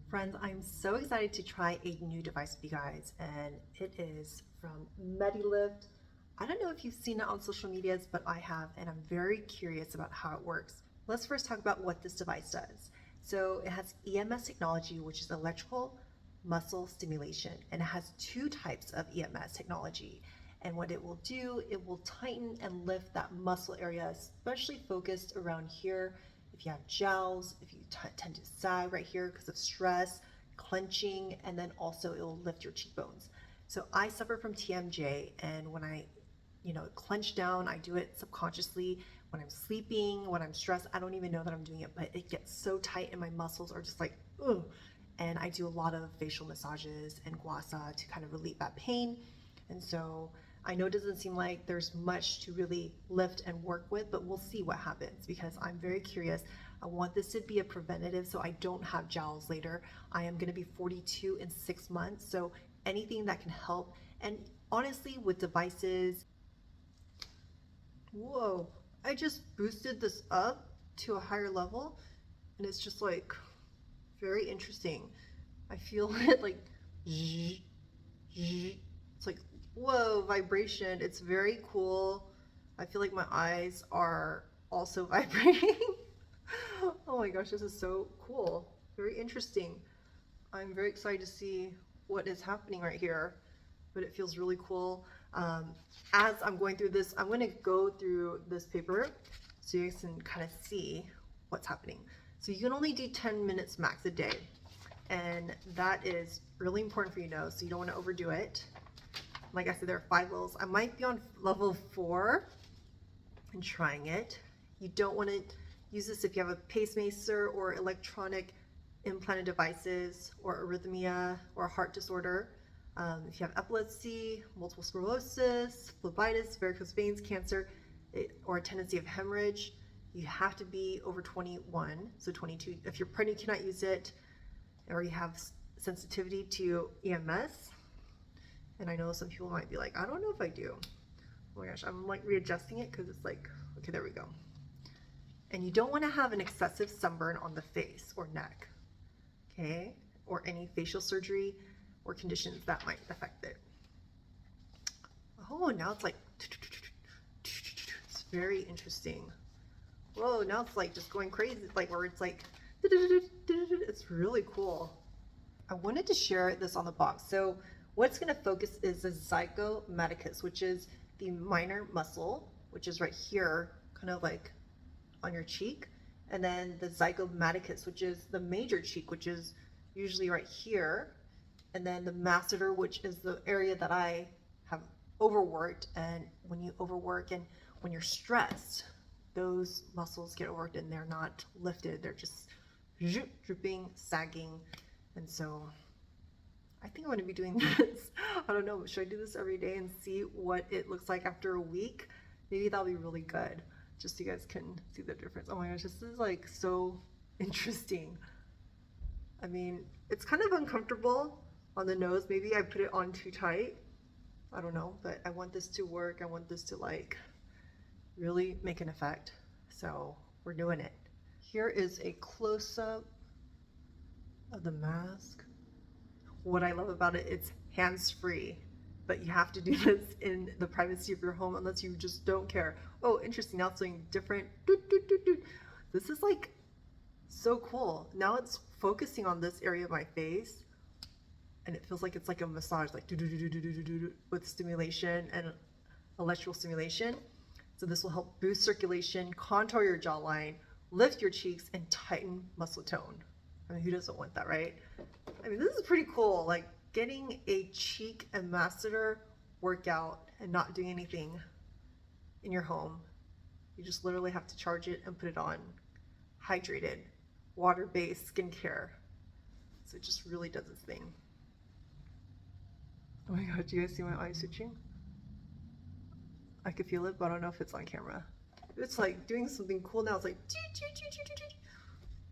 Friends, I'm so excited to try a new device with you guys, and it is from Medy. I don't know if you've seen it on social medias, but I have, and I'm very curious about how it works. Let's first talk about what this device does. So it has EMS technology, which is electrical muscle stimulation, and it has two types of EMS technology. And what it will do, it will tighten and lift that muscle area, especially focused around here. If you have jowls, if you tend to sag right here because of stress, clenching, and then also it will lift your cheekbones. So I suffer from TMJ, and when I clench down, I do it subconsciously. When I'm sleeping, when I'm stressed, I don't even know that I'm doing it, but it gets so tight and my muscles are just like, ugh. And I do a lot of facial massages and guasa to kind of relieve that pain. And so I know it doesn't seem like there's much to really lift and work with, but we'll see what happens because I'm very curious. I want this to be a preventative so I don't have jowls later. I am going to be 42 in 6 months, so anything that can help. And honestly, with devices, whoa, I just boosted this up to a higher level and it's just like very interesting. I feel it like zzz, zzz. It's like whoa, vibration. It's very cool. I feel like my eyes are also vibrating. Oh my gosh, this is so cool. Very interesting. I'm very excited to see what is happening right here, but it feels really cool. As I'm going through this, I'm going to go through this paper so you guys can kind of see what's happening. So you can only do 10 minutes max a day, and that is really important for you to know, so you don't want to overdo it. Like I said, there are 5 levels. I might be on level 4 and trying it. You don't want to use this if you have a pacemaker or electronic implanted devices or arrhythmia or a heart disorder. If you have epilepsy, multiple sclerosis, phlebitis, varicose veins, cancer, or a tendency of hemorrhage, you have to be over 21, so 22. If you're pregnant, you cannot use it, or you have sensitivity to EMS. And I know some people might be like, I don't know if I do. Oh my gosh, I'm like readjusting it because it's like, okay, there we go. And you don't want to have an excessive sunburn on the face or neck, okay? Or any facial surgery or conditions that might affect it. Oh, now it's like, it's very interesting. Whoa, now it's like just going crazy. It's like where it's like, it's really cool. I wanted to share this on the box. So what's going to focus is the zygomedicus, which is the minor muscle, which is right here, kind of like on your cheek. And then the zygomaticus, which is the major cheek, which is usually right here. And then the masseter, which is the area that I have overworked. And when you overwork and when you're stressed, those muscles get overworked and they're not lifted. They're just drooping, sagging. And so I think I'm going to be doing this. I don't know, should I do this every day and see what it looks like after a week? Maybe that'll be really good, just so you guys can see the difference. Oh my gosh, this is like so interesting. I mean, it's kind of uncomfortable on the nose. Maybe I put it on too tight. I don't know, but I want this to work. I want this to like really make an effect. So we're doing it. Here is a close-up of the mask. What I love about it, it's hands-free, but you have to do this in the privacy of your home unless you just don't care. Oh, interesting, now it's doing different. This is like so cool. Now it's focusing on this area of my face and it feels like it's like a massage, like with stimulation and electrical stimulation. So this will help boost circulation, contour your jawline, lift your cheeks, and tighten muscle tone. I mean, who doesn't want that, right? I mean, this is pretty cool, like getting a cheek and masseter workout and not doing anything in your home. You just literally have to charge it and put it on. Hydrated, water-based skincare. So it just really does its thing. Oh my god, do you guys see my eyes switching? I could feel it, but I don't know if it's on camera. It's like doing something cool now. It's like,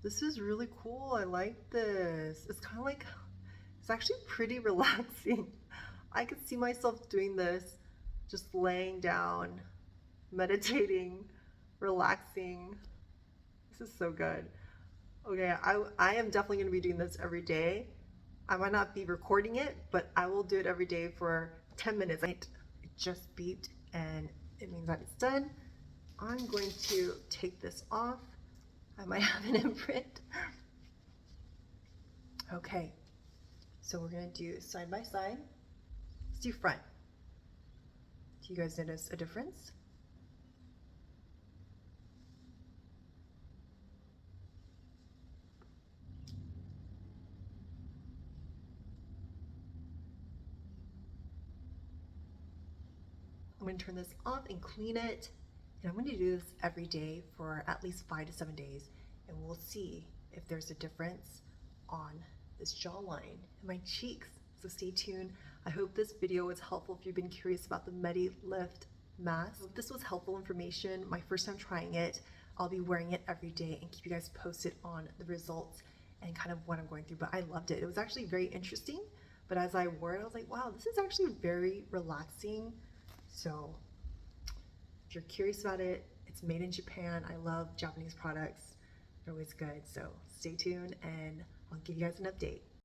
this is really cool. I like this. It's kind of like, it's actually pretty relaxing. I could see myself doing this, just laying down, meditating, relaxing. This is so good. Okay, I am definitely going to be doing this every day. I might not be recording it, but I will do it every day for 10 minutes. It just beeped and it means that it's done. I'm going to take this off. I might have an imprint. Okay, so we're going to do side by side. Let's do front. Do you guys notice a difference? I'm going to turn this off and clean it. And I'm going to do this every day for at least 5 to 7 days. And we'll see if there's a difference on this jawline and my cheeks. So stay tuned. I hope this video was helpful if you've been curious about the Medy Lift mask. If this was helpful information, my first time trying it. I'll be wearing it every day and keep you guys posted on the results and kind of what I'm going through. But I loved it. It was actually very interesting. But as I wore it, I was like, wow, this is actually very relaxing. So if you're curious about it, it's made in Japan. I love Japanese products. They're always good. So stay tuned and I'll give you guys an update.